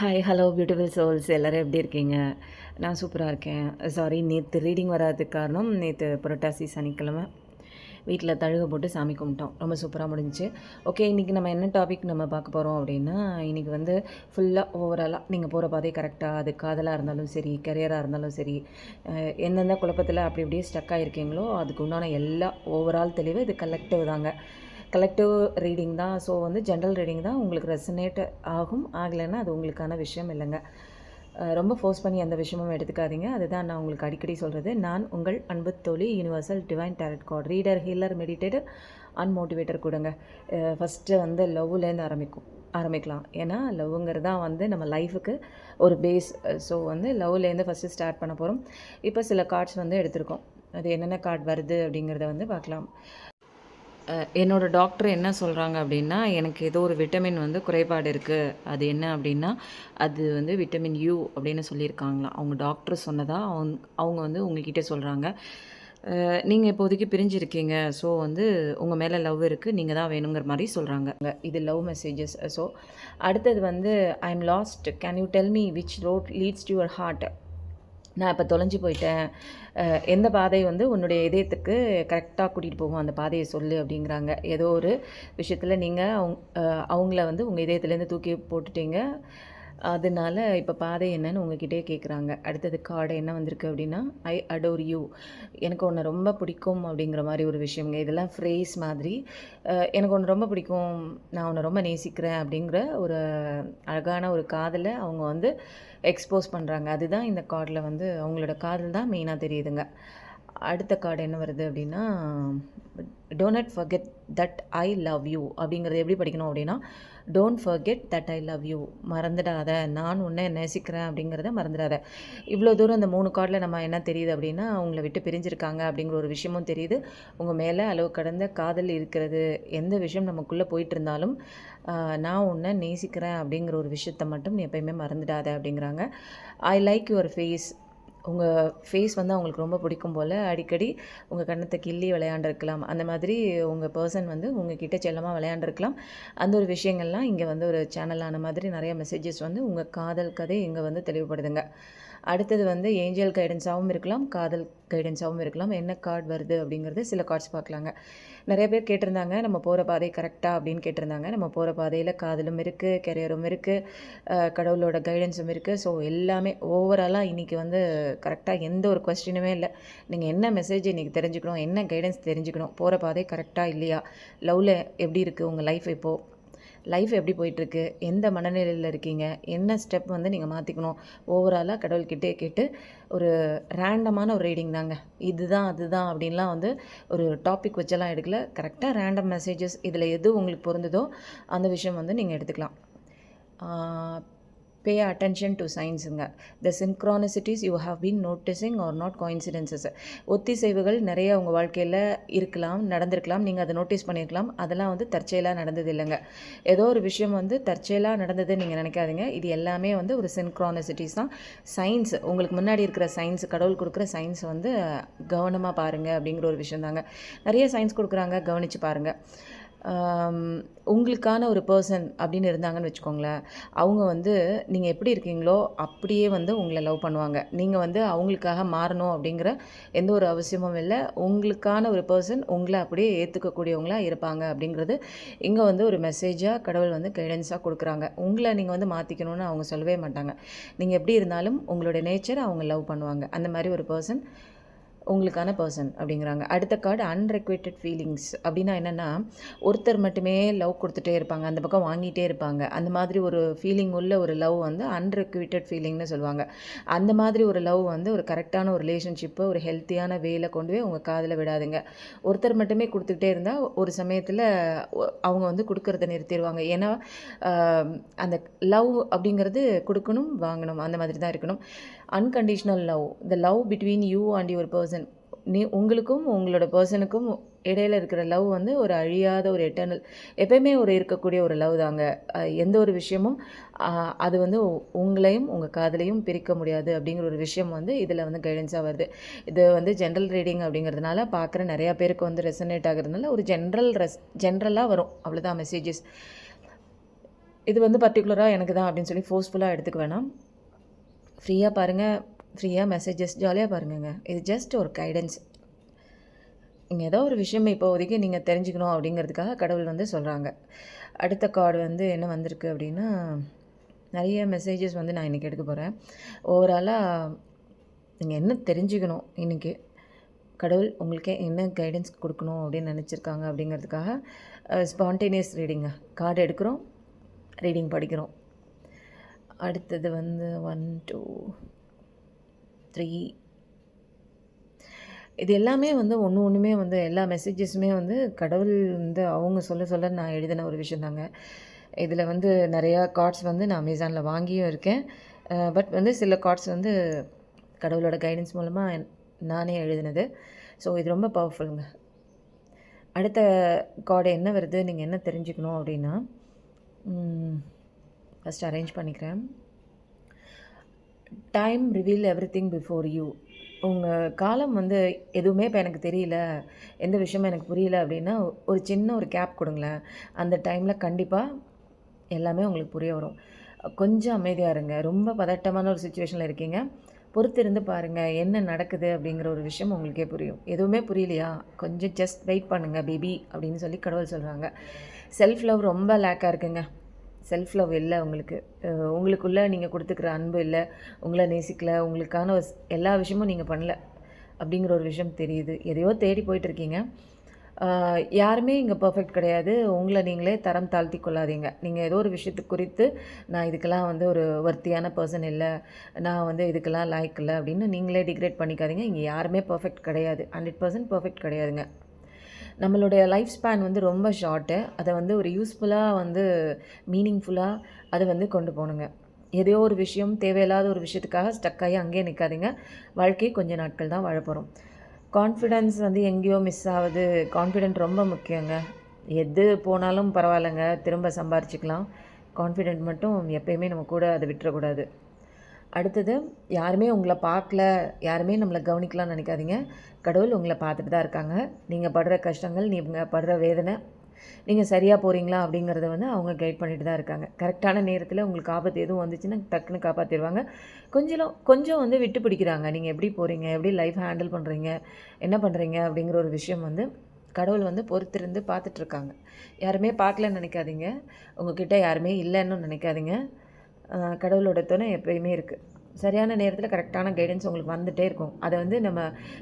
Hi hello beautiful souls எல்லோரும் எப்படி இருக்கீங்க? நான் சூப்பராக இருக்கேன். சாரி, நேற்று ரீடிங் வராததுக்கு காரணம், நேற்று புரட்டாசி சனிக்கிழமை வீட்டில் தழுக போட்டு சாமி கும்பிட்டோம். ரொம்ப சூப்பராக முடிஞ்சுச்சு. ஓகே, இன்றைக்கி நம்ம என்ன டாபிக் நம்ம பார்க்க போகிறோம் அப்படின்னா, இன்றைக்கி வந்து ஃபுல்லாக ஓவராலாக நீங்கள் போகிற பாதை கரெக்டாக, அது காதலாக இருந்தாலும் சரி, கரியராக இருந்தாலும் சரி, எந்தெந்த குழப்பத்தில் அப்படி இப்படியே ஸ்டக் ஆகிருக்கீங்களோ அதுக்கு உண்டான எல்லா ஓவரால் தெளிவு இது கலெக்டிவ் தாங்க. கலெக்டிவ் ரீடிங் தான். ஸோ வந்து ஜென்ரல் ரீடிங் தான் உங்களுக்கு ரெசனேட் ஆகும். ஆகலைன்னா அது உங்களுக்கான விஷயம் இல்லைங்க. ரொம்ப ஃபோர்ஸ் பண்ணி எந்த விஷயமும் எடுத்துக்காதீங்க. அதுதான் நான் உங்களுக்கு அடிக்கடி சொல்கிறது. நான் உங்கள் அன்பு தோழி, universal divine tarot card reader, healer, meditator, and motivator கூடங்க. ஃபஸ்ட்டு வந்து லவ்லேருந்து ஆரம்பிக்கலாம். ஏன்னா லவ்வுங்கிறது தான் வந்து நம்ம லைஃபுக்கு ஒரு பேஸ். ஸோ வந்து லவ்லேருந்து ஃபஸ்ட்டு ஸ்டார்ட் பண்ண போகிறோம். இப்போ சில கார்ட்ஸ் வந்து எடுத்திருக்கோம். அது என்னென்ன கார்டு வருது அப்படிங்கிறத வந்து பார்க்கலாம். என்னோடய டாக்டர் என்ன சொல்கிறாங்க அப்படின்னா, எனக்கு ஏதோ ஒரு விட்டமின் வந்து குறைபாடு இருக்குது. அது என்ன அப்படின்னா, அது வந்து விட்டமின் யூ அப்படின்னு சொல்லியிருக்காங்களாம். அவங்க டாக்டர் சொன்னதா அவங்க வந்து உங்ககிட்ட சொல்கிறாங்க. நீங்கள் இப்போதைக்கு பிரிஞ்சிருக்கீங்க. ஸோ வந்து உங்கள் மேலே லவ் இருக்குது, நீங்கள் தான் வேணுங்கிற மாதிரி சொல்கிறாங்க. இது லவ் மெசேஜஸ். ஸோ அடுத்தது வந்து I am lost, can you tell me which road leads to your heart. நான் இப்போ தொலைஞ்சு போயிட்டேன். எந்த பாதை வந்து உன்னுடைய இதயத்துக்கு கரெக்டாக கூட்டிகிட்டு போகும், அந்த பாதையை சொல்லு அப்படிங்கிறாங்க. ஏதோ ஒரு விஷயத்தில் நீங்கள் அவங்கள வந்து உங்கள் இதயத்துலேருந்து தூக்கி போட்டுட்டீங்க. அதனால இப்போ பாதை என்னன்னு உங்ககிட்டே கேட்குறாங்க. அடுத்தது கார்டு என்ன வந்திருக்கு அப்படின்னா, ஐ அடோர் யூ. எனக்கு ஒன்று ரொம்ப பிடிக்கும் அப்படிங்கிற மாதிரி ஒரு விஷயங்க. இதெல்லாம் ஃப்ரேஸ் மாதிரி. எனக்கு ஒன்று ரொம்ப பிடிக்கும், நான் ஒன்று ரொம்ப நேசிக்கிறேன் அப்படிங்கிற ஒரு அழகான ஒரு காதலை அவங்க வந்து எக்ஸ்போஸ் பண்ணுறாங்க. அதுதான் இந்த கார்டில் வந்து அவங்களோட காதல் தான் மெயினாக தெரியுதுங்க. அடுத்த கார்டு என்ன வருது அப்படின்னா, don't forget that I love you அப்படிங்கிறது எப்படி படிக்கணும் அப்படின்னா, don't forget that I love you. மறந்துடாத, நான் உன்னை நேசிக்கிறேன் அப்படிங்கிறத மறந்துடாத. இவ்வளோ தூரம் இந்த 3 கார்டில் நம்ம என்ன தெரியுது அப்படின்னா, அவங்கள விட்டு பிரிஞ்சிருக்காங்க அப்படிங்கிற ஒரு விஷயமும் தெரியுது. உங்கள் மேலே அளவு கடந்த காதல் இருக்கிறது. எந்த விஷயம் நமக்குள்ளே போயிட்டு இருந்தாலும் நான் உன்னை நேசிக்கிறேன் அப்படிங்கிற ஒரு விஷயத்த மட்டும் நீ எப்பயுமே மறந்துடாத அப்படிங்கிறாங்க. I like your face. உங்கள் ஃபேஸ் வந்து அவங்களுக்கு ரொம்ப பிடிக்கும் போல். அடிக்கடி உங்கள் கண்ணத்தை கிள்ளி விளையாண்டுருக்கலாம். அந்த மாதிரி உங்கள் பர்சன் வந்து உங்ககிட்ட செல்லமாக விளையாண்டுருக்கலாம். அந்த ஒரு விஷயங்கள்லாம் இங்கே வந்து ஒரு சேனலான மாதிரி நிறைய மெசேஜஸ் வந்து உங்கள் காதல் கதை இங்கே வந்து தெளிவுபடுதுங்க. அடுத்தது வந்து ஏஞ்சல் கைடன்ஸாகவும் இருக்கலாம், காதல் கைடன்ஸாகவும் இருக்கலாம். என்ன கார்டு வருது அப்படிங்கிறது சில கார்ட்ஸ் பார்க்கலாங்க. நிறைய பேர் கேட்டிருந்தாங்க, நம்ம போகிற பாதை கரெக்டாக அப்படின்னு கேட்டிருந்தாங்க. நம்ம போகிற பாதையில் காதலும் இருக்குது, கெரியரும் இருக்குது, கடவுளோட கைடன்ஸும் இருக்குது. ஸோ எல்லாமே ஓவராலாக இன்றைக்கி வந்து கரெக்டாக எந்த ஒரு கொஸ்டினுமே இல்லை. நீங்கள் என்ன மெசேஜ் இன்றைக்கி தெரிஞ்சுக்கணும், என்ன கைடன்ஸ் தெரிஞ்சுக்கணும், போகிற பாதை கரெக்டாக இல்லையா, லவ்வில் எப்படி இருக்குது உங்கள் லைஃப், இப்போது லைஃப் எப்படி போயிட்டுருக்கு, எந்த மனநிலையில் இருக்கீங்க, என்ன ஸ்டெப் வந்து நீங்கள் மாற்றிக்கணும், ஓவராலாக கடவுள்கிட்டே கேட்டு ஒரு ரேண்டமான ஒரு ரீடிங் தாங்க. இதுதான் அதுதான் அப்படின்லாம் வந்து ஒரு டாபிக் வச்செல்லாம் எடுக்கல. கரெக்டாக ரேண்டம் மெசேஜஸ், இதில் எது உங்களுக்கு பொருந்ததோ அந்த விஷயம் வந்து நீங்கள் எடுத்துக்கலாம். பே அட்டென்ஷன் டு சைன்ஸுங்க. The synchronicities you have been noticing are not coincidences. ஒத்திசைவுகள் நிறைய உங்கள் வாழ்க்கையில் இருக்கலாம், நடந்திருக்கலாம், நீங்கள் அதை நோட்டீஸ் பண்ணியிருக்கலாம். அதெல்லாம் வந்து தற்செயலாக நடந்தது இல்லைங்க. ஏதோ ஒரு விஷயம் வந்து தற்செயலாக நடந்ததுன்னு நீங்கள் நினைக்காதீங்க. இது எல்லாமே வந்து ஒரு சின்க்ரானிசிட்டிஸ் தான். சயின்ஸ், உங்களுக்கு முன்னாடி இருக்கிற சயின்ஸ், கடவுள் கொடுக்குற சயின்ஸ் வந்து கவனமாக பாருங்கள் அப்படிங்கிற ஒரு விஷயம் தாங்க. நிறைய சயின்ஸ் கொடுக்குறாங்க, கவனித்து பாருங்கள். உங்களுக்கான ஒரு பர்சன் அப்படின்னு இருந்தாங்கன்னு வச்சுக்கோங்களேன். அவங்க வந்து நீங்கள் எப்படி இருக்கீங்களோ அப்படியே வந்து உங்களை லவ் பண்ணுவாங்க. நீங்கள் வந்து அவங்களுக்காக மாறணும் அப்படிங்கிற எந்த ஒரு அவசியமும் இல்லை. உங்களுக்கான ஒரு பர்சன் உங்களை அப்படியே ஏற்றுக்கக்கூடியவங்களாக இருப்பாங்க அப்படிங்கிறது இங்கே வந்து ஒரு மெசேஜாக கடவுள் வந்து கைடன்ஸாக கொடுக்குறாங்க. உங்களை நீங்கள் வந்து மாற்றிக்கணும்னு அவங்க சொல்லவே மாட்டாங்க. நீங்கள் எப்படி இருந்தாலும் உங்களோட நேச்சர் அவங்க லவ் பண்ணுவாங்க. அந்த மாதிரி ஒரு பர்சன் உங்களுக்கான பர்சன் அப்படிங்கிறாங்க. அடுத்த கார்டு அன்ரெக்வெட்டட் ஃபீலிங்ஸ். அப்படின்னா என்னென்னா, ஒருத்தர் மட்டுமே லவ் கொடுத்துட்டே இருப்பாங்க, அந்த பக்கம் வாங்கிட்டே இருப்பாங்க. அந்த மாதிரி ஒரு ஃபீலிங் உள்ள ஒரு லவ் வந்து அன்ரெக்வெட்டட் ஃபீலிங்னு சொல்லுவாங்க. அந்த மாதிரி ஒரு லவ் வந்து ஒரு கரெக்டான ஒரு ரிலேஷன்ஷிப்பை ஒரு ஹெல்த்தியான வேல கொண்டு போய் உங்கள் காதில் விடாதுங்க. ஒருத்தர் மட்டுமே கொடுத்துக்கிட்டே இருந்தால் ஒரு சமயத்தில் அவங்க வந்து கொடுக்கறத நிறுத்திடுவாங்க. ஏன்னா அந்த லவ் அப்படிங்கிறது கொடுக்கணும், வாங்கணும், அந்த மாதிரி தான் இருக்கணும். Unconditional love, the love between you and your person. உங்களுக்கும் உங்களோட பர்சனுக்கும் இடையில இருக்கிற லவ் வந்து ஒரு அழியாத ஒரு எட்டர்னல், எப்பயுமே ஒரு இருக்கக்கூடிய ஒரு லவ் தாங்க. எந்த ஒரு விஷயமும் அது வந்து உங்களையும் உங்கள் காதலையும் பிரிக்க முடியாது அப்படிங்கிற ஒரு விஷயம் வந்து இதில் வந்து கைடன்ஸாக வருது. இது வந்து ஜென்ரல் ரீடிங் அப்படிங்கிறதுனால பார்க்குற நிறையா பேருக்கு வந்து ரெசனேட் ஆகிறதுனால ஒரு ஜென்ரலாக வரும், அவ்வளோதான் மெசேஜஸ். இது வந்து பர்ட்டிகுலராக எனக்கு தான் அப்படின்னு சொல்லி ஃபோர்ஸ்ஃபுல்லாக எடுத்துக்க வேணாம். ஃப்ரீயாக பாருங்கள், ஃப்ரீயாக மெசேஜஸ் ஜாலியாக பாருங்கங்க. இது ஜஸ்ட் ஒரு கைடன்ஸ். நீங்கள் ஏதோ ஒரு விஷயம் இப்போதைக்கு நீங்கள் தெரிஞ்சுக்கணும் அப்படிங்கிறதுக்காக கடவுள் வந்து சொல்கிறாங்க. அடுத்த கார்டு வந்து என்ன வந்திருக்கு அப்படின்னா, நிறைய மெசேஜஸ் வந்து நான் இன்றைக்கி எடுக்க போகிறேன். ஓவராலாக நீங்கள் என்ன தெரிஞ்சுக்கணும் இன்றைக்கி, கடவுள் உங்களுக்கு என்ன கைடன்ஸ் கொடுக்கணும் அப்படின்னு நினச்சிருக்காங்க அப்படிங்கிறதுக்காக ஸ்பான்டேனியஸ் ரீடிங்க. கார்டு எடுக்கிறோம், ரீடிங் படிக்கிறோம். அடுத்தது வந்து 1 2 3 இது எல்லாமே வந்து ஒன்றுமே வந்து எல்லா மெசேஜஸுமே வந்து கடவுள் வந்து அவங்க சொல்ல நான் எழுதின ஒரு விஷயந்தாங்க. இதில் வந்து நிறையா கார்ட்ஸ் வந்து நான் அமேசானில் வாங்கியும் இருக்கேன். பட் வந்து சில கார்ட்ஸ் வந்து கடவுளோட கைடன்ஸ் மூலமாக நானே எழுதினது. ஸோ இது ரொம்ப பவர்ஃபுல்லுங்க. அடுத்த கார்டு என்ன வருது, நீங்கள் என்ன தெரிஞ்சுக்கணும் அப்படின்னா, ஃபஸ்ட் அரேஞ்ச் பண்ணிக்கிறேன். Time reveal everything before you. உங்கள் காலம் வந்து எதுவுமே இப்போ எனக்கு தெரியல, எந்த விஷயமும் எனக்கு புரியல அப்படின்னா ஒரு சின்ன ஒரு கேப் கொடுங்களேன். அந்த டைமில் கண்டிப்பாக எல்லாமே உங்களுக்கு புரிய வரும். கொஞ்சம் அமைதியாக இருங்க. ரொம்ப பதட்டமான ஒரு சுச்சுவேஷனில் இருக்கீங்க, பொறுத்திருந்து பாருங்கள் என்ன நடக்குது அப்படிங்கிற ஒரு விஷயம் உங்களுக்கே புரியும். எதுவுமே புரியலையா, கொஞ்சம் ஜஸ்ட் வெயிட் பண்ணுங்கள் பேபி அப்படின்னு சொல்லி கடவுள் சொல்கிறாங்க. செல்ஃப் லவ் ரொம்ப லேக்காக இருக்குங்க. செல்ஃப் லவ் இல்லை உங்களுக்கு. உங்களுக்குள்ளே நீங்கள் கொடுத்துக்கிற அன்பு இல்லை, உங்களை நேசிக்கலை, உங்களுக்கான எல்லா விஷயமும் நீங்கள் பண்ணல அப்படிங்கிற ஒரு விஷயம் தெரியுது. எதையோ தேடி போயிட்டுருக்கீங்க. யாருமே இங்கே பர்ஃபெக்ட் கிடையாது. உங்களை நீங்களே தரம் தாழ்த்தி கொள்ளாதீங்க. நீங்கள் ஏதோ ஒரு விஷயத்துக்கு குறித்து நான் இதுக்கெல்லாம் வந்து ஒரு வர்த்தியான பர்சன் இல்லை, நான் வந்து இதுக்கெல்லாம் லாய்க் இல்லை அப்படின்னு நீங்களே டிக்ரேட் பண்ணிக்காதீங்க. இங்கே யாருமே பர்ஃபெக்ட் கிடையாது. 100% பர்ஃபெக்ட் கிடையாதுங்க. நம்மளுடைய லைஃப் ஸ்பேன் வந்து ரொம்ப ஷார்ட்டு. அதை வந்து ஒரு யூஸ்ஃபுல்லாக வந்து மீனிங்ஃபுல்லாக அதை வந்து கொண்டு போகணுங்க. ஏதோ ஒரு விஷயம் தேவையில்லாத ஒரு விஷயத்துக்காக ஸ்டக்காகி அங்கேயே நிற்காதீங்க. வாழ்க்கை கொஞ்சம் நாட்கள் தான் வாழ போகிறோம். கான்ஃபிடென்ஸ் வந்து எங்கேயோ மிஸ் ஆகுது. கான்ஃபிடென்ட் ரொம்ப முக்கியங்க. எது போனாலும் பரவாயில்லைங்க, திரும்ப சம்பாரிச்சிக்கலாம். கான்ஃபிடென்ட் மட்டும் எப்பயுமே நம்ம கூட அதை விட்டுறக்கூடாது. அடுத்தது, யாருமே உங்களை பார்க்கல, யாருமே நம்மளை கவனிக்கலாம்னு நினைக்காதீங்க. கடவுள் உங்களை பார்த்துட்டு தான் இருக்காங்க. நீங்கள் படுற கஷ்டங்கள், நீங்கள் படுற வேதனை, நீங்கள் சரியாக போகிறீங்களா அப்படிங்கிறத வந்து அவங்க கைட் பண்ணிட்டு தான் இருக்காங்க. கரெக்டான நேரத்தில் உங்களுக்கு ஆபத்து எதுவும் வந்துச்சுன்னா டக்குன்னு காப்பாற்றிடுவாங்க. கொஞ்சம் வந்து விட்டு பிடிக்கிறாங்க. நீங்கள் எப்படி போகிறீங்க, எப்படி லைஃப் ஹேண்டில் பண்ணுறீங்க, என்ன பண்ணுறீங்க அப்படிங்கிற ஒரு விஷயம் வந்து கடவுள் வந்து பொறுத்திருந்து பார்த்துட்ருக்காங்க. யாருமே பார்க்கலன்னு நினைக்காதீங்க. உங்கள்கிட்ட யாருமே இல்லைன்னு நினைக்காதீங்க. கடவுளோட துணை எப்பயுமே இருக்குது. சரியான நேரத்தில் கரெக்டான கைடன்ஸ் உங்களுக்கு வந்துகிட்டே இருக்கும். அதை வந்து நம்ம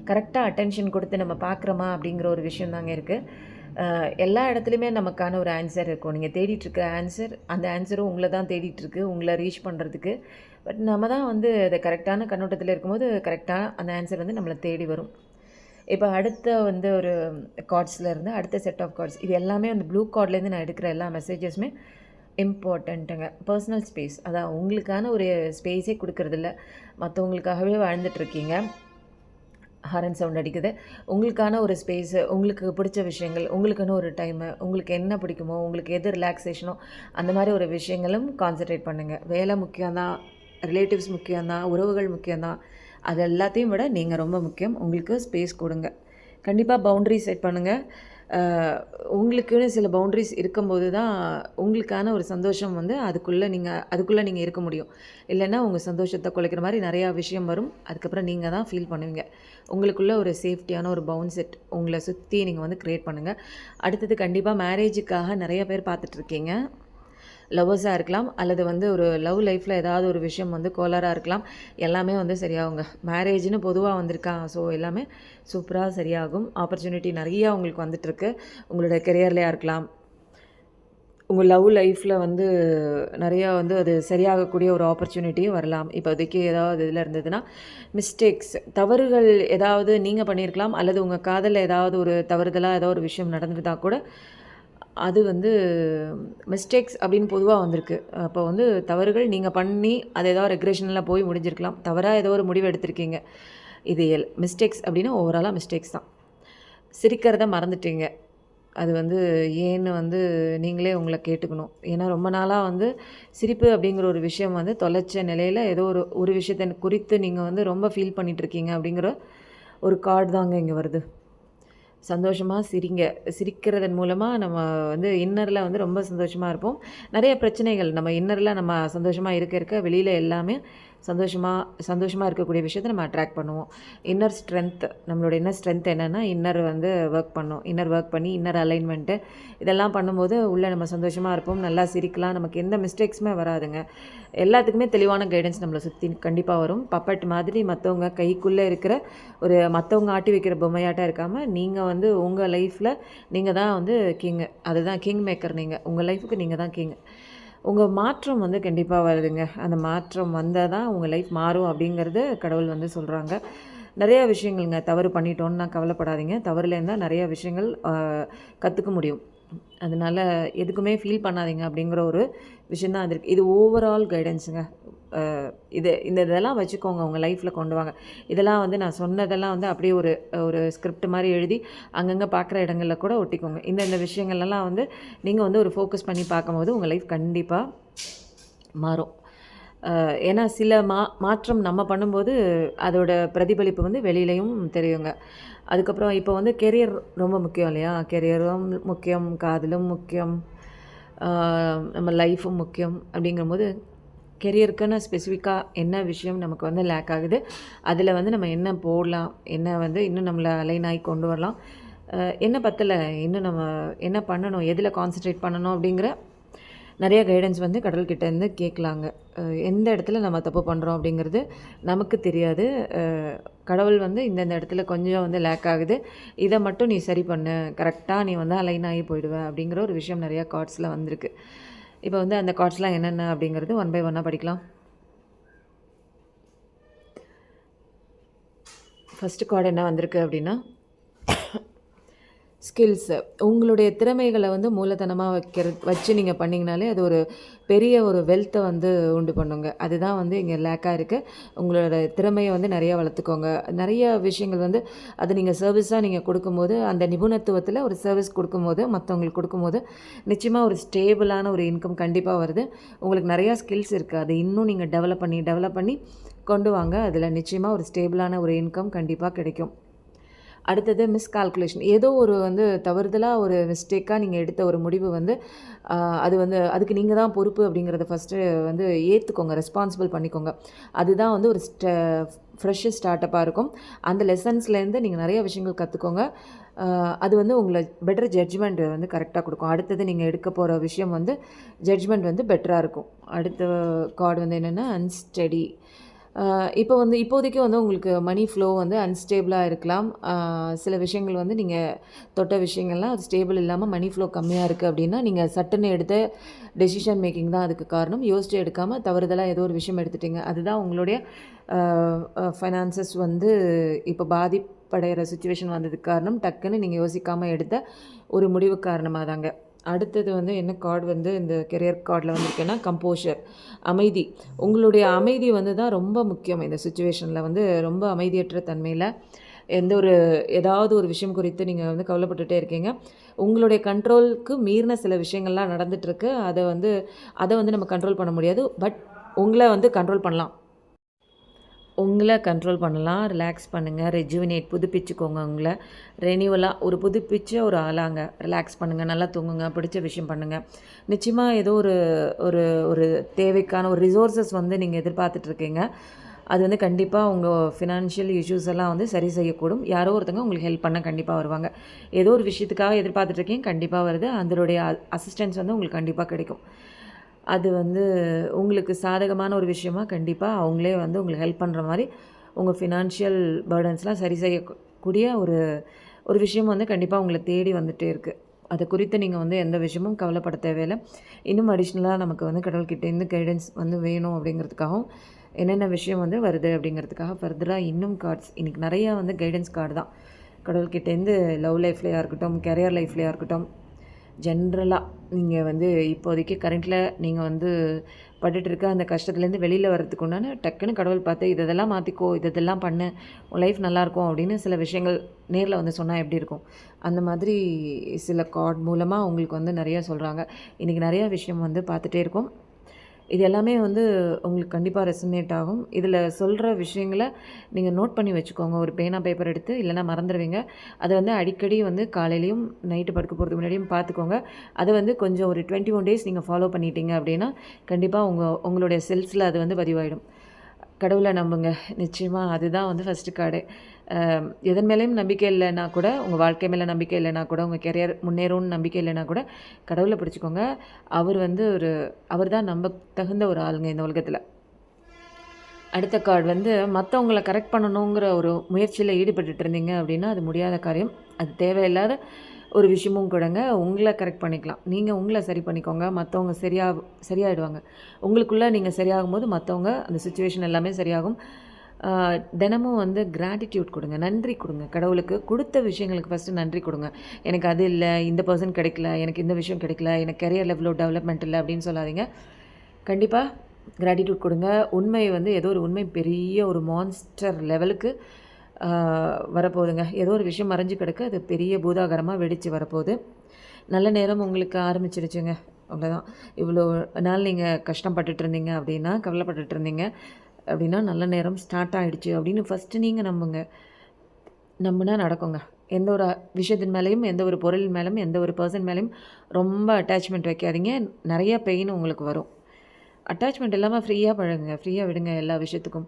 கரெக்டாக அட்டென்ஷன் கொடுத்து நம்ம பார்க்குறோமா அப்படிங்கிற ஒரு விஷயம் தாங்க இருக்குது. எல்லா இடத்துலையுமே நமக்கான ஒரு ஆன்சர் இருக்கும். நீங்கள் தேடிட்டுருக்க ஆன்சர், அந்த ஆன்சரும் உங்களை தான் தேடிட்டுருக்கு, உங்களை ரீச் பண்ணுறதுக்கு. பட் நம்ம தான் வந்து அதை கரெக்டான கண்ணோட்டத்தில் இருக்கும்போது கரெக்டாக அந்த ஆன்சர் வந்து நம்மளை தேடி வரும். இப்போ அடுத்த வந்து ஒரு கார்ட்ஸில் இருந்து அடுத்த செட் ஆஃப் கார்ட்ஸ், இது எல்லாமே வந்து ப்ளூ கார்ட்லேருந்து நான் எடுக்கிற எல்லா மெசேஜஸுமே இம்பார்ட்டண்ட்டுங்க. பர்சனல் ஸ்பேஸ், அதான் உங்களுக்கான ஒரு ஸ்பேஸே கொடுக்கறதில்ல, மற்றவங்களுக்காகவே வாழ்ந்துட்டுருக்கீங்க. ஹாரன் சவுண்ட் அடிக்குது. உங்களுக்கான ஒரு ஸ்பேஸு, உங்களுக்கு பிடிச்ச விஷயங்கள், உங்களுக்குன்னு ஒரு டைமு, உங்களுக்கு என்ன பிடிக்குமோ, உங்களுக்கு எது ரிலாக்ஸேஷனோ அந்த மாதிரி ஒரு விஷயங்களும் கான்சன்ட்ரேட் பண்ணுங்கள். வேலை முக்கியம்தான், ரிலேட்டிவ்ஸ் முக்கியம்தான், உறவுகள் முக்கியம்தான். அது எல்லாத்தையும் விட நீங்கள் ரொம்ப முக்கியம். உங்களுக்கு ஸ்பேஸ் கொடுங்க. கண்டிப்பாக பவுண்ட்ரி செட் பண்ணுங்கள். உங்களுக்குன்னு சில பவுண்ட்ரிஸ் இருக்கும்போது தான் உங்களுக்கான ஒரு சந்தோஷம் வந்து அதுக்குள்ளே நீங்கள் இருக்க முடியும். இல்லைன்னா உங்கள் சந்தோஷத்தை குலைக்கிற மாதிரி நிறையா விஷயம் வரும். அதுக்கப்புறம் நீங்கள் தான் ஃபீல் பண்ணுவீங்க. உங்களுக்குள்ளே ஒரு சேஃப்டியான ஒரு பவுண்ட் செட் உங்களை சுற்றி நீங்கள் வந்து க்ரியேட் பண்ணுங்கள். அடுத்தது, கண்டிப்பாக மேரேஜுக்காக நிறைய பேர் பார்த்துட்ருக்கீங்க. லவ்வர்ஸாக இருக்கலாம், அல்லது வந்து ஒரு லவ் லைஃப்பில் ஏதாவது ஒரு விஷயம் வந்து கோளாறாக இருக்கலாம். எல்லாமே வந்து சரியாகுங்க. மேரேஜ்னு பொதுவாக வந்திருக்கா, ஸோ எல்லாமே சூப்பராக சரியாகும். ஆப்பர்ச்சுனிட்டி நிறையா உங்களுக்கு வந்துட்டுருக்கு. உங்களோட கெரியர்லையாக இருக்கலாம், உங்கள் லவ் லைஃப்பில் வந்து நிறையா வந்து அது சரியாகக்கூடிய ஒரு ஆப்பர்ச்சுனிட்டியும் வரலாம். இப்போதைக்கு ஏதாவது இதில் இருந்ததுன்னா மிஸ்டேக்ஸ், தவறுகள் ஏதாவது நீங்கள் பண்ணியிருக்கலாம், அல்லது உங்கள் காதலில் ஏதாவது ஒரு தவறுதலாக ஏதோ ஒரு விஷயம் நடந்துருந்தால் கூட அது வந்து மிஸ்டேக்ஸ் அப்படின்னு பொதுவாக வந்திருக்கு. அப்போ வந்து தவறுகள் நீங்கள் பண்ணி அது ஏதாவது ரெக்ரெஷனில் போய் முடிஞ்சிருக்கலாம். தவறாக ஏதோ ஒரு முடிவு எடுத்திருக்கீங்க. இது மிஸ்டேக்ஸ் அப்படின்னா ஓவராலாக மிஸ்டேக்ஸ் தான். சிரிக்கிறத மறந்துட்டீங்க. அது வந்து ஏன்னு வந்து நீங்களே உங்களை கேட்டுக்கணும். ஏன்னா ரொம்ப நாளாக வந்து சிரிப்பு அப்படிங்கிற ஒரு விஷயம் வந்து தொலைச்ச நிலையில் ஏதோ ஒரு விஷயத்தை குறித்து நீங்கள் வந்து ரொம்ப ஃபீல் பண்ணிகிட்ருக்கீங்க அப்படிங்கிற ஒரு கார்டு தாங்க இங்கே வருது. சந்தோஷமாக சிரிங்க. சிரிக்கிறதன் மூலமாக நம்ம வந்து இன்னரில் வந்து ரொம்ப சந்தோஷமாக இருப்போம். நிறைய பிரச்சனைகள் நம்ம இன்னரில் நம்ம சந்தோஷமாக இருக்க வெளியில் எல்லாமே சந்தோஷமாக இருக்கக்கூடிய விஷயத்தை நம்ம அட்ராக்ட் பண்ணுவோம். இன்னர் ஸ்ட்ரென்த், நம்மளோட இன்னர் ஸ்ட்ரென்த் என்னென்னா இன்னர் வந்து ஒர்க் பண்ணும். இன்னர் ஒர்க் பண்ணி இன்னர் அலைன்மெண்ட்டு இதெல்லாம் பண்ணும்போது உள்ளே நம்ம சந்தோஷமாக இருப்போம், நல்லா சிரிக்கலாம், நமக்கு எந்த மிஸ்டேக்ஸுமே வராதுங்க. எல்லாத்துக்குமே தெளிவான கைடன்ஸ் நம்மளை சுற்றி கண்டிப்பாக வரும். பப்பட் மாதிரி மற்றவங்க கைக்குள்ளே இருக்கிற ஒரு மற்றவங்க ஆட்டி வைக்கிற பொம்மையாட்டம் இருக்காமல் நீங்கள் வந்து உங்கள் லைஃப்பில் நீங்கள் தான் வந்து கிங்கு. அதுதான் கிங் மேக்கர். நீங்கள் உங்கள் லைஃபுக்கு நீங்கள் தான் கிங். உங்கள் மாற்றம் வந்து கண்டிப்பாக வருதுங்க. அந்த மாற்றம் வந்தால் தான் உங்கள் லைஃப் மாறும் அப்படிங்கிறது கடவுள் வந்து சொல்கிறாங்க. நிறையா விஷயங்கள்ங்க. தவறு பண்ணிட்டோன்னா கவலைப்படாதீங்க. தவறுலேருந்து தான் நிறையா விஷயங்கள் கற்றுக்க முடியும். அதனால் எதுக்குமே ஃபீல் பண்ணாதீங்க அப்படிங்கிற ஒரு விஷயம் தான் அது இருக்குது. இது ஓவரால் கைடன்ஸுங்க. இதெல்லாம் வச்சுக்கோங்க, உங்கள் லைஃப்பில் கொண்டு வாங்க. இதெல்லாம் வந்து நான் சொன்னதெல்லாம் வந்து அப்படியே ஒரு ஸ்கிரிப்ட் மாதிரி எழுதி அங்கங்கே பார்க்குற இடங்களில் கூட ஒட்டிக்கோங்க. இந்த விஷயங்கள்லாம் வந்து நீங்கள் வந்து ஒரு ஃபோக்கஸ் பண்ணி பார்க்கும்போது உங்கள் லைஃப் கண்டிப்பாக மாறும். ஏன்னா சில மாற்றம் நம்ம பண்ணும்போது அதோட பிரதிபலிப்பு வந்து வெளியிலையும் தெரியுங்க. அதுக்கப்புறம் இப்போ வந்து கெரியர் ரொம்ப முக்கியம் இல்லையா? கெரியரும் முக்கியம், காதலும் முக்கியம், நம்ம லைஃப்பும் முக்கியம். அப்படிங்கும்போது கெரியருக்குன்னு ஸ்பெசிஃபிக்காக என்ன விஷயம் நமக்கு வந்து லேக் ஆகுது, அதில் வந்து நம்ம என்ன போடலாம், என்ன வந்து இன்னும் நம்மளை அலைன் ஆகி கொண்டு வரலாம், என்ன பத்தலை, இன்னும் நம்ம என்ன பண்ணணும், எதில் கான்சன்ட்ரேட் பண்ணணும் அப்படிங்கிற நிறைய கைடன்ஸ் வந்து கடவுள்கிட்டேருந்து கேட்கலாங்க. எந்த இடத்துல நம்ம தப்பு பண்ணுறோம் அப்படிங்கிறது நமக்கு தெரியாது. கடவுள் வந்து இந்தந்த இடத்துல கொஞ்சம் வந்து லேக் ஆகுது, இதை மட்டும் நீ சரி பண்ணு, கரெக்டாக நீ வந்து அலைன் ஆகி போயிடுவ அப்படிங்கிற ஒரு விஷயம் நிறையா கார்ட்ஸில் வந்திருக்கு. இப்போ வந்து அந்த கார்ட்ஸ்லாம் என்னென்ன அப்படிங்கிறது ஒன் பை ஒன்னாக படிக்கலாம். ஃபஸ்ட்டு கார்டு என்ன வந்திருக்கு அப்படின்னா ஸ்கில்ஸு. உங்களுடைய திறமைகளை வந்து மூலதனமாக வச்சு நீங்கள் பண்ணிங்கனாலே அது ஒரு பெரிய ஒரு வெல்த்தை வந்து உண்டு பண்ணுங்க. அதுதான் வந்து இங்கே லேக்காக இருக்குது. உங்களோட திறமையை வந்து நிறையா வளர்த்துக்கோங்க. நிறைய விஷயங்கள் வந்து அது நீங்கள் சர்வீஸாக நீங்கள் கொடுக்கும்போது, அந்த நிபுணத்துவத்தில் ஒரு சர்வீஸ் கொடுக்கும்போது, மற்றவங்களுக்கு கொடுக்கும்போது நிச்சயமாக ஒரு ஸ்டேபிளான ஒரு இன்கம் கண்டிப்பாக வருது. உங்களுக்கு நிறையா ஸ்கில்ஸ் இருக்குது, அதை இன்னும் நீங்கள் டெவலப் பண்ணி கொண்டு வாங்க. அதில் நிச்சயமாக ஒரு ஸ்டேபிளான ஒரு இன்கம் கண்டிப்பாக கிடைக்கும். அடுத்தது மிஸ்கால்குலேஷன். ஏதோ ஒரு வந்து தவறுதலாக ஒரு மிஸ்டேக்காக நீங்கள் எடுத்த ஒரு முடிவு வந்து அது வந்து அதுக்கு நீங்கள் தான் பொறுப்பு அப்படிங்கிறத ஃபஸ்ட்டு வந்து ஏற்றுக்கோங்க, ரெஸ்பான்சிபிள் பண்ணிக்கோங்க. அதுதான் வந்து ஒரு ஃப்ரெஷ்ஷு ஸ்டார்ட்டப்பாக இருக்கும். அந்த லெசன்ஸ்லேருந்து நீங்கள் நிறைய விஷயங்கள் கற்றுக்கோங்க. அது வந்து உங்களை பெட்டர் ஜட்ஜ்மெண்ட் வந்து கரெக்டாக கொடுக்கும். அடுத்தது நீங்கள் எடுக்க போகிற விஷயம் வந்து ஜட்ஜ்மெண்ட் வந்து பெட்டராக இருக்கும். அடுத்த கார்டு வந்து என்னென்னா அன்ஸ்டடி. இப்போ வந்து இப்போதைக்கு வந்து உங்களுக்கு மணி ஃப்ளோ வந்து அன்ஸ்டேபிளாக இருக்கலாம். சில விஷயங்கள் வந்து நீங்கள் தொட்ட விஷயங்கள்லாம் அது ஸ்டேபிள் இல்லாமல் மணி ஃப்ளோ கம்மியாக இருக்குது அப்படின்னா நீங்கள் சட்டுன்னு எடுத்த டெசிஷன் மேக்கிங் தான் அதுக்கு காரணம். யோசிச்சு எடுக்காமல் தவறுதலாக ஏதோ ஒரு விஷயம் எடுத்துட்டிங்க. அதுதான் உங்களுடைய ஃபைனான்சஸ் வந்து இப்போ பாதிப்படைகிற சுச்சுவேஷன் வந்ததுக்கு காரணம். டக்குன்னு நீங்கள் யோசிக்காமல் எடுத்த ஒரு முடிவு காரணமாக தாங்க. அடுத்தது வந்து என்ன கார்டு வந்து இந்த கெரியர் கார்டில் வந்திருக்குன்னா கம்போஷர், அமைதி. உங்களுடைய அமைதி வந்து தான் ரொம்ப முக்கியம். இந்த சுச்சுவேஷனில் வந்து ரொம்ப அமைதியற்ற தன்மையில் ஏதாவது ஒரு விஷயம் குறித்து நீங்கள் வந்து கவலைப்பட்டுகிட்டே இருக்கீங்க. உங்களுடைய கண்ட்ரோலுக்கு மீறின சில விஷயங்கள்லாம் நடந்துகிட்ருக்கு. அதை வந்து நம்ம கண்ட்ரோல் பண்ண முடியாது. பட் உங்களை வந்து கண்ட்ரோல் பண்ணலாம். ரிலாக்ஸ் பண்ணுங்கள், ரெஜுவினேட், புதுப்பிச்சுக்கோங்க. உங்களை ரெனியூவலாக ஒரு புதுப்பிச்ச ஒரு ஆளாங்க. ரிலாக்ஸ் பண்ணுங்கள், நல்லா தூங்குங்க, பிடிச்ச விஷயம் பண்ணுங்கள். நிச்சயமாக ஏதோ ஒரு தேவைக்கான ஒரு ரிசோர்ஸஸ் வந்து நீங்கள் எதிர்பார்த்துட்ருக்கீங்க. அது வந்து கண்டிப்பாக உங்கள் ஃபினான்ஷியல் இஷ்யூஸ் எல்லாம் வந்து சரி செய்யக்கூடும். யாரோ ஒருத்தங்க உங்களுக்கு ஹெல்ப் பண்ண கண்டிப்பாக வருவாங்க. ஏதோ ஒரு விஷயத்துக்காக எதிர்பார்த்துட்ருக்கீங்க, கண்டிப்பாக வருது. அதனுடைய அசிஸ்டன்ஸ் வந்து உங்களுக்கு கண்டிப்பாக கிடைக்கும். அது வந்து உங்களுக்கு சாதகமான ஒரு விஷயமாக கண்டிப்பாக அவங்களே வந்து உங்களுக்கு ஹெல்ப் பண்ணுற மாதிரி உங்கள் ஃபினான்ஷியல் பர்டன்ஸ்லாம் சரி செய்யக்கூடிய ஒரு விஷயம் வந்து கண்டிப்பாக உங்களை தேடி வந்துகிட்டே இருக்குது. அதை குறித்து நீங்கள் வந்து எந்த விஷயமும் கவலைப்பட தேவையில்லை. இன்னும் அடிஷ்னலாக நமக்கு வந்து கடவுள்கிட்டேருந்து கைடன்ஸ் வந்து வேணும் அப்படிங்கிறதுக்காகவும் என்னென்ன விஷயம் வந்து வருது அப்படிங்கிறதுக்காக ஃபர்தராக இன்னும் கார்ட்ஸ் இன்றைக்கி நிறையா வந்து கைடன்ஸ் கார்டு தான். கடவுள்கிட்டேருந்து லவ் லைஃப்லையாக இருக்கட்டும், கெரியர் லைஃப்லையாக இருக்கட்டும், ஜென்ரலாக நீங்கள் வந்து இப்போதைக்கு கரண்ட்டில் நீங்கள் வந்து பட்டுட்ருக்க அந்த கஷ்டத்துலேருந்து வெளியில் வர்றதுக்கு உண்டான டக்குன்னு கடவுள் பார்த்து இதெல்லாம் மாற்றிக்கோ, இதெல்லாம் பண்ணு, உன் லைஃப் நல்லாயிருக்கும் அப்படின்னு சில விஷயங்கள் நேரில் வந்து சொன்னால் எப்படி இருக்கும், அந்த மாதிரி சில கார்ட் மூலமாக உங்களுக்கு வந்து நிறையா சொல்கிறாங்க. இன்றைக்கி நிறையா விஷயம் வந்து பார்த்துட்டே இருக்கோம். இது எல்லாமே வந்து உங்களுக்கு கண்டிப்பாக ரெசனேட் ஆகும். இதில் சொல்கிற விஷயங்கள நீங்கள் நோட் பண்ணி வச்சுக்கோங்க. ஒரு பேனா பேப்பர் எடுத்து, இல்லைன்னா மறந்துடுவீங்க. அதை வந்து அடிக்கடி வந்து காலையிலையும் நைட்டு படுக்க போகிறதுக்கு முன்னாடியும் பார்த்துக்கோங்க. அதை வந்து கொஞ்சம் ஒரு 21 டேஸ் நீங்கள் ஃபாலோ பண்ணிட்டீங்க அப்படின்னா கண்டிப்பாக உங்களுடைய செல்ஸில் அது வந்து பதிவாயிடும். கடவுளை நம்புங்க. நிச்சயமாக அதுதான் வந்து ஃபஸ்ட்டு கார்டு. எதன் மேலேயும் நம்பிக்கை இல்லைன்னா கூட, உங்கள் வாழ்க்கை மேலே நம்பிக்கை இல்லைன்னா கூட, உங்கள் கெரியர் முன்னேறும்னு நம்பிக்கை இல்லைன்னா கூட கடவுளை பிடிச்சிக்கோங்க. அவர் வந்து அவர் தான் நம்ப தகுந்த ஒரு ஆளுங்க இந்த உலகத்தில். அடுத்த கார்டு வந்து மற்றவங்கள கரெக்ட் பண்ணணுங்கிற ஒரு முயற்சியில் ஈடுபட்டுட்டு இருந்தீங்க அப்படின்னா அது முடியாத காரியம். அது தேவையில்லாத ஒரு விஷயமும் கூடங்க. உங்களை கரெக்ட் பண்ணிக்கலாம். நீங்கள் உங்களை சரி பண்ணிக்கோங்க. மற்றவங்க சரியாயிடுவாங்க. உங்களுக்குள்ளே நீங்கள் சரியாகும்போது மற்றவங்க அந்த சுச்சுவேஷன் எல்லாமே சரியாகும். தினமும் வந்து கிராட்டிடியூட் கொடுங்க. நன்றி கொடுங்க. கடவுளுக்கு கொடுத்த விஷயங்களுக்கு ஃபஸ்ட்டு நன்றி கொடுங்க. எனக்கு அது இல்லை, இந்த பர்சன் கிடைக்கல, எனக்கு இந்த விஷயம் கிடைக்கல, எனக்கு கெரியரில் இவ்வளோ டெவலப்மெண்ட் இல்லை அப்படின்னு சொல்லாதீங்க. கண்டிப்பாக கிராட்டிடியூட் கொடுங்க. உண்மை வந்து ஏதோ ஒரு உண்மை பெரிய ஒரு மான்ஸ்டர் லெவலுக்கு வரப்போகுதுங்க. ஏதோ ஒரு விஷயம் மறைஞ்சு கிடக்கு, அது பெரிய பூதாகரமாக வெடித்து வரப்போகுது. நல்ல நேரம் உங்களுக்கு ஆரம்பிச்சிருச்சுங்க. அவ்வளோதான். இவ்வளோ நாள் நீங்கள் கஷ்டப்பட்டுட்டு இருந்தீங்க அப்படின்னா, கவலைப்பட்டுட்டு இருந்தீங்க அப்படின்னா, நல்ல நேரம் ஸ்டார்ட் ஆகிடுச்சு அப்படின்னு ஃபஸ்ட்டு நீங்கள் நம்புங்க. நம்பினா நடக்குங்க. எந்த ஒரு விஷயத்தின் மேலேயும், எந்த ஒரு பொருள் மேலேயும், எந்த ஒரு பர்சன் மேலேயும் ரொம்ப அட்டாச்மெண்ட் வைக்காதீங்க. நிறைய பெயின் உங்களுக்கு வரும். அட்டாச்மெண்ட் இல்லாமல் ஃப்ரீயாக பழகுங்க. ஃப்ரீயாக விடுங்க எல்லா விஷயத்துக்கும்.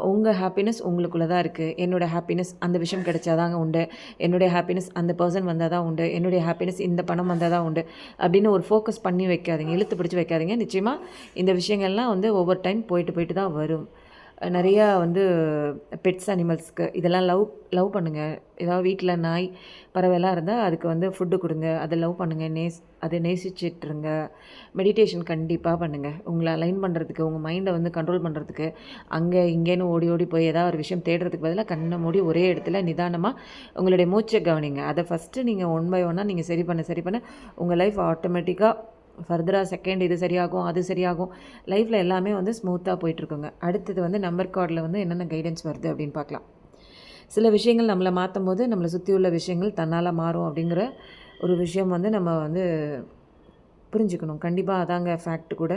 உங்கள் ஹாப்பினஸ் உங்களுக்குள்ளே தான் இருக்குது. என்னோடய ஹாப்பினஸ் அந்த விஷயம் கிடைச்சாதாங்க உண்டு. என்னுடைய ஹாப்பினஸ் அந்த பர்சன் வந்தால் தான் உண்டு. என்னுடைய ஹாப்பினஸ் இந்த பணம் வந்தால் தான் உண்டு அப்படின்னு ஒரு ஃபோக்கஸ் பண்ணி வைக்காதீங்க. இழுத்து பிடிச்சி வைக்காதீங்க. நிச்சயமாக இந்த விஷயங்கள்லாம் வந்து ஒவ்வொரு டைம் போயிட்டு தான் வரும். நிறையா வந்து பெட்ஸ் அனிமல்ஸ்க்கு இதெல்லாம் லவ் பண்ணுங்கள். ஏதாவது வீட்டில் நாய் பறவைலாம் இருந்தால் அதுக்கு வந்து ஃபுட்டு கொடுங்க. அதை லவ் பண்ணுங்கள். அதை நேசிச்சிட்ருங்க. மெடிடேஷன் கண்டிப்பாக பண்ணுங்கள். உங்களை அலைன் பண்ணுறதுக்கு, உங்கள் மைண்டை வந்து கண்ட்ரோல் பண்ணுறதுக்கு, அங்கே இங்கேன்னு ஓடி போய் ஏதாவது ஒரு விஷயம் தேடுறதுக்கு பதிலாக கண்ணை மூடி ஒரே இடத்துல நிதானமாக உங்களுடைய மூச்சை கவனிங்க. அதை ஃபஸ்ட்டு நீங்கள் ஒன் பை ஒன்னாக நீங்கள் சரி பண்ண உங்கள் லைஃப் ஆட்டோமேட்டிக்காக ஃபர்தராக செகண்ட் இது சரியாகும், அது சரியாகும். லைஃப்பில் எல்லாமே வந்து ஸ்மூத்தாக போயிட்டுருக்குங்க. அடுத்தது வந்து நம்பர் கார்டில் வந்து என்னென்ன கைடன்ஸ் வருது அப்படின்னு பார்க்கலாம். சில விஷயங்கள் நம்மளை மாற்றும் போது நம்மளை சுற்றி உள்ள விஷயங்கள் தன்னால் மாறும் அப்படிங்கிற ஒரு விஷயம் வந்து நம்ம வந்து புரிஞ்சுக்கணும். கண்டிப்பாக அதாங்க ஃபேக்ட் கூட.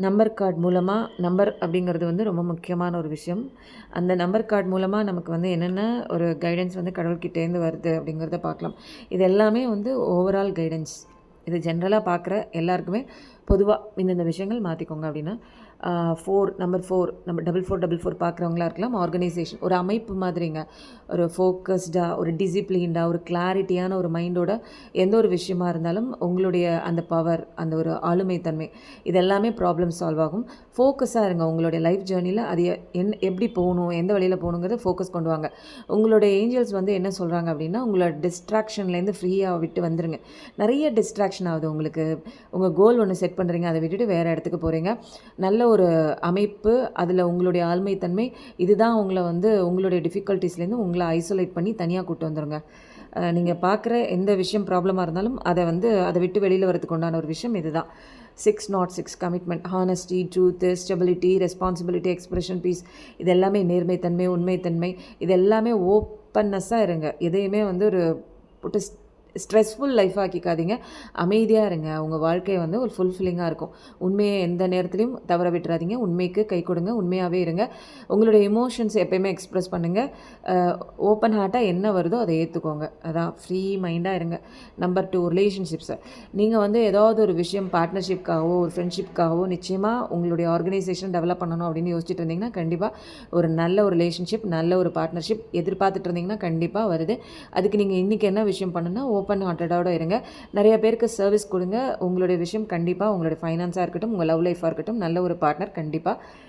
நம்பர் கார்டு மூலமாக, நம்பர் அப்படிங்கிறது வந்து ரொம்ப முக்கியமான ஒரு விஷயம். அந்த நம்பர் கார்டு மூலமாக நமக்கு வந்து என்னென்ன ஒரு கைடன்ஸ் வந்து கடவுள்கிட்டேருந்து வருது அப்படிங்கிறத பார்க்கலாம். இது எல்லாமே வந்து ஓவரால் கைடன்ஸ். இது ஜென்ரலாக பார்க்குற எல்லாருக்குமே பொதுவாக இந்தந்த விஷயங்கள் மாற்றிக்கோங்க அப்படின்னா, நம்பர் 4 நம்ம 4444 பார்க்குறவங்களா இருக்கலாம். ஆர்கனைசேஷன் ஒரு அமைப்பு மாதிரிங்க. ஒரு ஃபோக்கஸ்டாக, ஒரு டிசிப்ளின்டாக, ஒரு கிளாரிட்டியான ஒரு மைண்டோட எந்த ஒரு விஷயமா இருந்தாலும் உங்களுடைய அந்த பவர், அந்த ஒரு ஆளுமைத்தன்மை இதெல்லாமே ப்ராப்ளம் சால்வ் ஆகும். ஃபோக்கஸாக இருங்க. உங்களுடைய லைஃப் ஜேர்னியில் அது எப்படி போகணும், எந்த வழியில் போகணுங்கிறத ஃபோக்கஸ் கொண்டு வாங்க. உங்களுடைய ஏஞ்சல்ஸ் வந்து என்ன சொல்கிறாங்க அப்படின்னா, உங்களோட டிஸ்ட்ராக்ஷன்லேருந்து ஃப்ரீயாக விட்டு வந்துருங்க. நிறைய டிஸ்ட்ராக்ஷன் ஆகுது உங்களுக்கு. உங்கள் கோல் ஒன்று செட் பண்ணுறீங்க, அதை விட்டுட்டு வேறு இடத்துக்கு போகிறீங்க. நல்ல ஒரு அமைப்பு, அதில் உங்களுடைய ஆழ்மைத்தன்மை இதுதான் உங்களை வந்து உங்களுடைய டிஃபிகல்ட்டிஸ்லேருந்து உங்களை ஐசோலேட் பண்ணி தனியாக கூட்டு வந்துடுங்க. நீங்கள் பார்க்குற எந்த விஷயம் ப்ராப்ளமாக இருந்தாலும் அதை விட்டு வெளியில் வரதுக்கு உண்டான ஒரு விஷயம் இதுதான். 606 commitment, honesty, truth, stability, responsibility, expression, peace இது எல்லாமே நேர்மைத்தன்மை, உண்மைத்தன்மை இது எல்லாமே ஓப்பன்னஸ்ஸாக இருங்க. எதையுமே வந்து ஒரு போட்டு ஸ்ட்ரெஸ்ஃபுல் லைஃப் ஆக்கிக்காதீங்க. அமைதியாக இருங்க. உங்கள் வாழ்க்கை வந்து ஒரு ஃபுல்ஃபில்லிங்காக இருக்கும். உண்மையை எந்த நேரத்துலையும் தவற விட்டுறாதீங்க. உண்மைக்கு கை கொடுங்க. உண்மையாகவே இருங்க. உங்களுடைய எமோஷன்ஸ் எப்போயுமே எக்ஸ்ப்ரெஸ் பண்ணுங்கள். ஓப்பன் ஹார்ட்டாக என்ன வருதோ அதை ஏற்றுக்கோங்க. அதான் ஃப்ரீ மைண்டாக இருங்க. நம்பர் 2 ரிலேஷன்ஷிப்ஸை நீங்கள் வந்து ஏதாவது ஒரு விஷயம் பார்ட்னர்ஷிப்காகவோ ஒரு ஃப்ரெண்ட்ஷிப்காகவோ நிச்சயமாக உங்களுடைய ஆர்கனைசேஷன் டெவலப் பண்ணணும் அப்படின்னு யோசிச்சுட்டு இருந்தீங்கன்னா கண்டிப்பாக ஒரு நல்ல ஒரு ரிலேஷன்ஷிப், நல்ல ஒரு பார்ட்னர்ஷிப் எதிர்பார்த்துட்டு இருந்தீங்கன்னா கண்டிப்பாக வருது. அதுக்கு நீங்கள் இன்றைக்கி என்ன விஷயம் பண்ணுன்னா ஓப்பன் ஹார்ட்டடோடு இருங்க. நிறைய பேருக்கு சர்வீஸ் கொடுங்க. உங்களுடைய விஷயம் கண்டிப்பாக உங்களுடைய ஃபைனான்ஸாக இருக்கட்டும், உங்கள் லவ் லைஃபாக இருக்கட்டும், நல்ல ஒரு பார்ட்னர் கண்டிப்பாக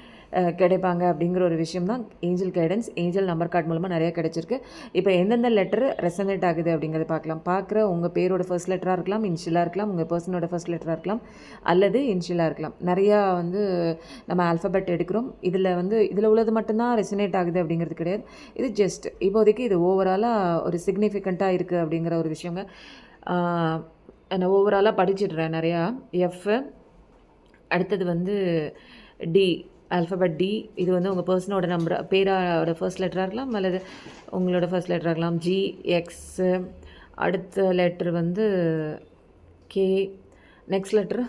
கிடைப்பாங்க அப்படிங்கிற ஒரு விஷயம் தான் angel guidance. Angel number card மூலமாக நிறைய கிடைச்சிருக்கு. இப்போ எந்தெந்த லெட்டர் ரெசனேட் ஆகுது அப்படிங்கிறத பார்க்கலாம். பார்க்குற உங்கள் பேரோட ஃபர்ஸ்ட் லெட்டராக இருக்கலாம், இன்ஷியலாக இருக்கலாம், உங்கள் பர்சனோட ஃபர்ஸ்ட் லெட்டராக இருக்கலாம், அல்லது இன்ஷியலாக இருக்கலாம். நிறையா வந்து நம்ம ஆல்ஃபபெட் எடுக்கிறோம். இதில் உள்ளது மட்டும்தான் ரெசனேட் ஆகுது அப்படிங்கிறது கிடையாது. இது ஜஸ்ட் இப்போதைக்கு இது ஓவராலாக ஒரு சிக்னிஃபிகண்ட்டாக இருக்குது அப்படிங்கிற ஒரு விஷயங்க. நான் ஓவராலாக படிச்சிடுறேன் நிறையா. எஃப், அடுத்தது வந்து டி, ஆல்ஃபபெட் டி. இது வந்து உங்கள் பர்சனோட பேரோட ஃபர்ஸ்ட் லெட்டராக இருக்கலாம், அல்லது உங்களோட ஃபர்ஸ்ட் லெட்டராக இருக்கலாம். ஜி, எக்ஸு, அடுத்த லெட்ரு வந்து கே, நெக்ஸ்ட் லெட்ரு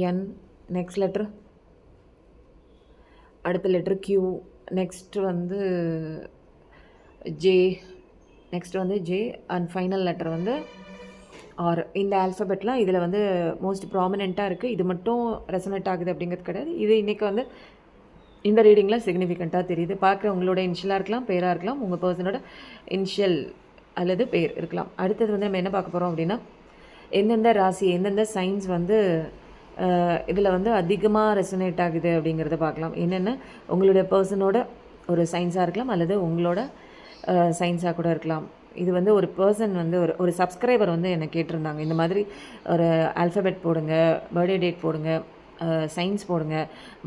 என், நெக்ஸ்ட் லெட்ரு, அடுத்த லெட்ரு கியூ, நெக்ஸ்ட் வந்து ஜே, நெக்ஸ்ட் வந்து ஜே அண்ட் ஃபைனல் லெட்டர் வந்து ஆர். இந்த ஆல்ஃபபெட்லாம் இதில் வந்து மோஸ்ட் ப்ராமினெண்ட்டாக இருக்குது. இது மட்டும் ரெசனேட் ஆகுது அப்படிங்கிறது கிடையாது. இது இன்றைக்கி வந்து இந்த ரீடிங்கில் சிக்னிஃபிகண்ட்டாக தெரியுது. பார்க்குற உங்களோட இனிஷியலாக இருக்கலாம், பேராக இருக்கலாம், உங்கள் பர்சனோட இனிஷியல் அல்லது பேர் இருக்கலாம். அடுத்தது வந்து நம்ம என்ன பார்க்க போகிறோம் அப்படின்னா, எந்தெந்த ராசி எந்தெந்த சைன்ஸ் வந்து இதில் வந்து அதிகமாக ரெசனேட் ஆகுது அப்படிங்கிறத பார்க்கலாம். என்னென்ன உங்களுடைய பர்சனோட ஒரு சயின்ஸாக இருக்கலாம் அல்லது உங்களோட சயின்ஸாக கூட இருக்கலாம். இது வந்து ஒரு பர்சன் வந்து ஒரு சப்ஸ்கிரைபர் வந்து என்னை கேட்டிருந்தாங்க, இந்த மாதிரி ஒரு ஆல்ஃபபெட் போடுங்க, பர்த்டே டேட் போடுங்க, சயின்ஸ் போடுங்க,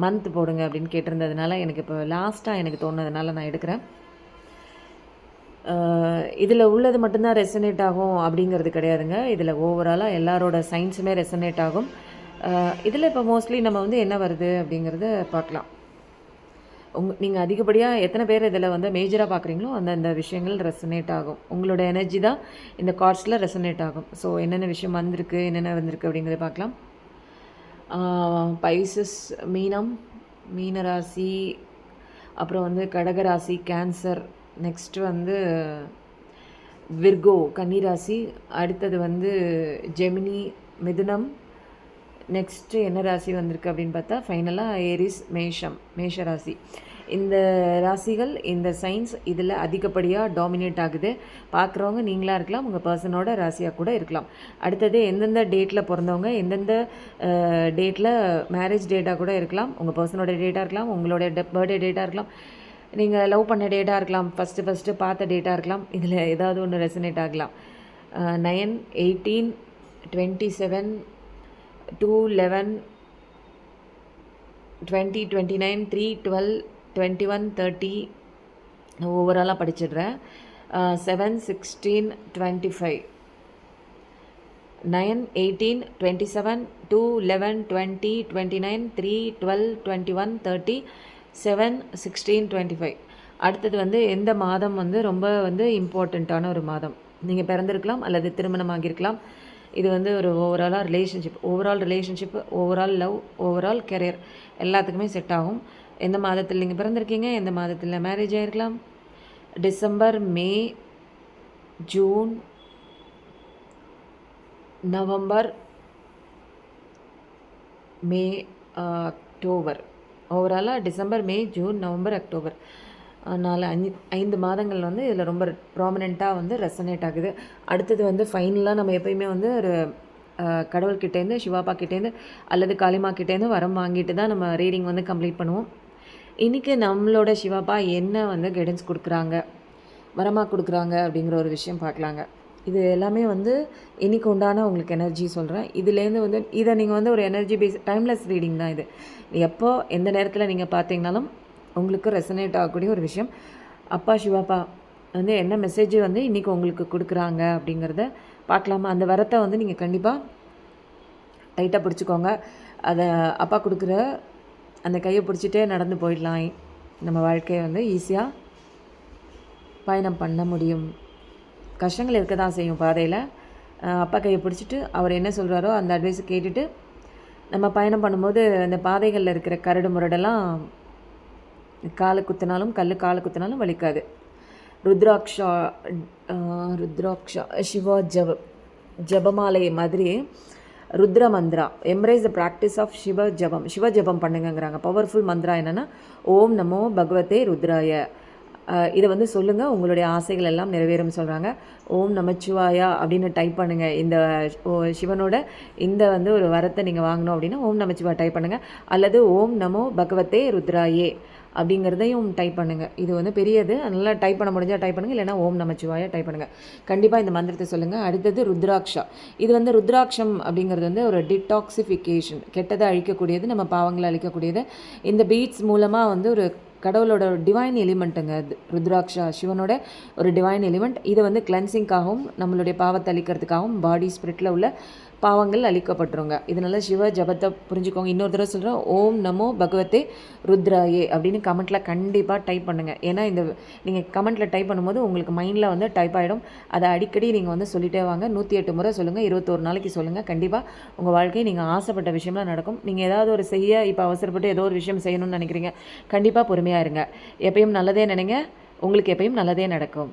மந்த் போடுங்க அப்படின்னு கேட்டிருந்ததுனால எனக்கு இப்போ லாஸ்ட்டாக எனக்கு தோணுனதுனால நான் எடுக்கிறேன். இதில் உள்ளது மட்டும்தான் ரெசனேட் ஆகும் அப்படிங்கிறது கிடையாதுங்க. இதில் ஓவராலாக எல்லாரோட சயின்ஸுமே ரெசனேட் ஆகும். இதில் இப்போ மோஸ்ட்லி நம்ம வந்து என்ன வருது அப்படிங்கிறத பார்க்கலாம். நீங்கள் அதிகப்படியாக எத்தனை பேர் இதில் வந்து மேஜராக பார்க்குறீங்களோ அந்தந்த விஷயங்கள் ரெசனேட் ஆகும். உங்களோட எனர்ஜி தான் இந்த கார்ட்ஸில் ரெசனேட் ஆகும். ஸோ என்னென்ன விஷயம் வந்திருக்கு, என்னென்ன வந்திருக்கு அப்படிங்கிறத பார்க்கலாம். பைசஸ், மீனம், மீனராசி, அப்புறம் வந்து கடகராசி, கேன்சர், நெக்ஸ்ட்டு வந்து விர்கோ, கன்னிராசி, அடுத்தது வந்து ஜெமினி, மிதுனம், நெக்ஸ்ட்டு என்ன ராசி வந்திருக்கு அப்படின்னு பார்த்தா ஃபைனலாக ஏரிஸ், மேஷ ராசி. இந்த ராசிகள் இந்த சைன்ஸ் இதில் அதிகப்படியாக டாமினேட் ஆகுது. பார்க்குறவங்க நீங்களாக இருக்கலாம், உங்கள் பர்சனோட ராசியாக கூட இருக்கலாம். அடுத்தது எந்தெந்த டேட்டில் பிறந்தவங்க, எந்தெந்த டேட்டில் மேரேஜ் டேட்டாக கூட இருக்கலாம், உங்கள் பர்சனோட டேட்டாக இருக்கலாம், உங்களோட பர்த்டே டேட்டாக இருக்கலாம், நீங்கள் லவ் பண்ண டேட்டாக இருக்கலாம், ஃபஸ்ட்டு பார்த்த டேட்டாக இருக்கலாம். இதில் ஏதாவது ஒன்று ரெசனேட் ஆகலாம். 9, 18, 27, 2, 11, 20, 29, 3, 12, 21, 30 ஓவராலாக படிச்சிடுறேன். 7, 16, 25, 9, 18, 27, 2, 11, 20, 29, 3, 12, 21, 30, 7, 16, 25. அடுத்தது வந்து எந்த மாதம் வந்து ரொம்ப வந்து இம்பார்ட்டண்ட்டான ஒரு மாதம். நீங்கள் பிறந்திருக்கலாம் அல்லது திருமணமாகியிருக்கலாம். இது வந்து ஒரு ஓவராலாக relationship, overall love, overall career எல்லாத்துக்குமே செட் ஆகும். எந்த மாதத்தில் நீங்கள் பிறந்திருக்கீங்க, எந்த மாதத்தில் மேரேஜ் ஆகிருக்கலாம். டிசம்பர், மே, ஜூன், நவம்பர், மே, அக்டோபர். ஓவராலாக டிசம்பர், மே, ஜூன், நவம்பர், அக்டோபர் 5 மாதங்கள் வந்து இதில் ரொம்ப ப்ராமினெண்ட்டாக வந்து ரெசனேட் ஆகுது. அடுத்தது வந்து ஃபைனலாக நம்ம எப்போயுமே வந்து ஒரு கடவுள்கிட்டேருந்து, சிவாப்பா கிட்டேருந்து அல்லது காளிமா கிட்டேருந்து வரம் வாங்கிட்டு தான் நம்ம ரீடிங் வந்து கம்ப்ளீட் பண்ணுவோம். இன்றைக்கி நம்மளோட சிவாப்பா என்ன வந்து கைடன்ஸ் கொடுக்குறாங்க, வரமாக கொடுக்குறாங்க அப்படிங்கிற ஒரு விஷயம் பார்க்கலாங்க. இது எல்லாமே வந்து இன்றைக்கி உண்டான உங்களுக்கு எனர்ஜி சொல்கிறேன். இதுலேருந்து வந்து இதை நீங்கள் வந்து ஒரு எனர்ஜி பேஸ் டைம்லெஸ் ரீடிங் தான் இது. எப்போ எந்த நேரத்தில் நீங்கள் பார்த்தீங்கனாலும் உங்களுக்கு ரெசனேட் ஆகக்கூடிய ஒரு விஷயம். அப்பா சிவாப்பா வந்து என்ன மெசேஜ் வந்து இன்றைக்கி உங்களுக்கு கொடுக்குறாங்க அப்படிங்கிறத பார்க்கலாமா. அந்த வரத்தை வந்து நீங்கள் கண்டிப்பாக டைட்டாக பிடிச்சிக்கோங்க. அதை அப்பா கொடுக்குற அந்த கையை பிடிச்சிட்டே நடந்து போயிடலாம். நம்ம வாழ்க்கையை வந்து ஈஸியாக பயணம் பண்ண முடியும். கஷ்டங்கள் இருக்க தான் செய்யும் பாதையில். அப்பா கையை பிடிச்சிட்டு அவர் என்ன சொல்கிறாரோ அந்த அட்வைஸை கேட்டுட்டு நம்ம பயணம் பண்ணும்போது அந்த பாதைகளில் இருக்கிற கரடு முரடெல்லாம் காலை குத்தினாலும் காலை குத்தினாலும் வலிக்காது. ருத்ராட்சா சிவா ஜபமாலை மாதிரி Rudra mantra, embrace the practice of Shiva japam பண்ணுங்கிறாங்க. பவர்ஃபுல் மந்த்ரா என்னென்னா ஓம் நமோ பகவதே ருத்ராய. இதை வந்து சொல்லுங்கள், உங்களுடைய ஆசைகள் எல்லாம் நிறைவேறும் சொல்கிறாங்க. ஓம் நமச்சிவாயா அப்படின்னு டைப் பண்ணுங்கள். இந்த சிவனோட இந்த வந்து ஒரு வரத்தை நீங்கள் வாங்கணும் அப்படின்னா ஓம் நமச்சிவா டைப் பண்ணுங்கள். அல்லது ஓம் நமோ பகவதே ருத்ராயே அப்படிங்கிறதையும் டைப் பண்ணுங்கள். இது வந்து பெரியது, நல்லா டைப் பண்ண முடிஞ்சால் டைப் பண்ணுங்கள், இல்லைனா ஓம் நமச்சிவாயா டைப் பண்ணுங்கள். கண்டிப்பாக இந்த மந்திரத்தை சொல்லுங்கள். அடுத்தது ருத்ராட்சா. இது வந்து ருத்ராட்சம் அப்படிங்கிறது வந்து ஒரு டிடாக்சிஃபிகேஷன், கெட்டதை அழிக்கக்கூடியது, நம்ம பாவங்களை அழிக்கக்கூடியது. இந்த பீட்ஸ் மூலமாக வந்து ஒரு கடவுளோட டிவைன் எலிமெண்ட்டுங்க அது. ருத்ராட்சா சிவனோட ஒரு டிவைன் எலிமெண்ட். இது வந்து கிளென்சிங்காகவும் நம்மளுடைய பாவத்தை அழிக்கிறதுக்காகவும் பாடி ஸ்பிரிட்டில் உள்ள பாவங்கள் அழிக்கப்பட்டுருங்க. இதனால சிவ ஜபத்தை புரிஞ்சுக்கோங்க. இன்னொரு தடவை சொல்கிறேன், ஓம் நமோ பகவத்தே ருத்ராயே அப்படின்னு கமெண்ட்டில் கண்டிப்பாக டைப் பண்ணுங்கள். ஏன்னா இந்த நீங்கள் கமெண்ட்டில் டைப் பண்ணும்போது உங்களுக்கு மைண்டில் வந்து டைப் ஆகிடும். அதை அடிக்கடி நீங்கள் வந்து சொல்லிட்டே வாங்க. 108 முறை சொல்லுங்கள், 21 நாளைக்கு சொல்லுங்கள். கண்டிப்பாக உங்கள் வாழ்க்கை நீங்கள் ஆசைப்பட்ட விஷயம்லாம் நடக்கும். நீங்கள் ஏதாவது ஒரு இப்போ அவசரப்பட்டு ஏதோ ஒரு விஷயம் செய்யணும்னு நினைக்கிறீங்க, கண்டிப்பாக பொறுமையாக இருங்க. எப்பயும் நல்லதே நினைங்க, உங்களுக்கு எப்பயும் நல்லதே நடக்கும்.